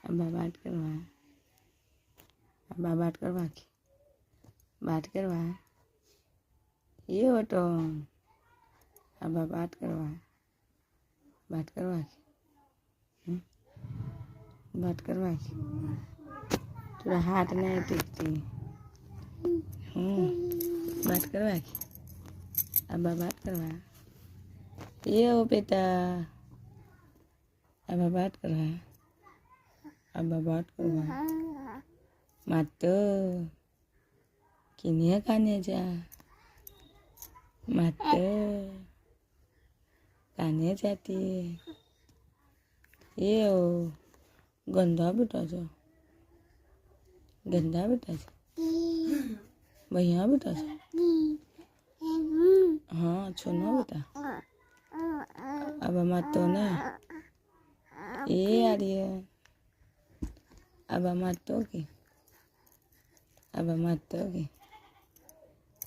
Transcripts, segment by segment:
अब्बा बात करवा, अब्बा बात करवा की, बात करवा ये हो तो अब्बा बात करवा की, बात करवा की, थोड़ा हाथ नहीं टिकती, बात करवा की, अब्बा बात करवा ये हो बेटा, अब्बा बात करवा, अब्बा बात करवा मत किन्हें खाने जा मत खाने जाती है ये हो गंदा बेटा जो गंदा बेटा जो भैया बेटा जो हाँ सुनो बेटा अब मत तो ना ये आ रही है अब मत तो की अब मत तो की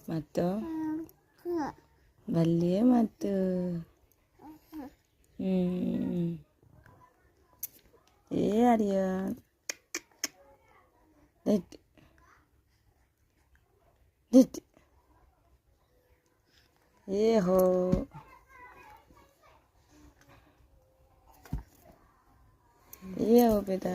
मत तो भले मत ये आ रही है देख देख ये हो बेटा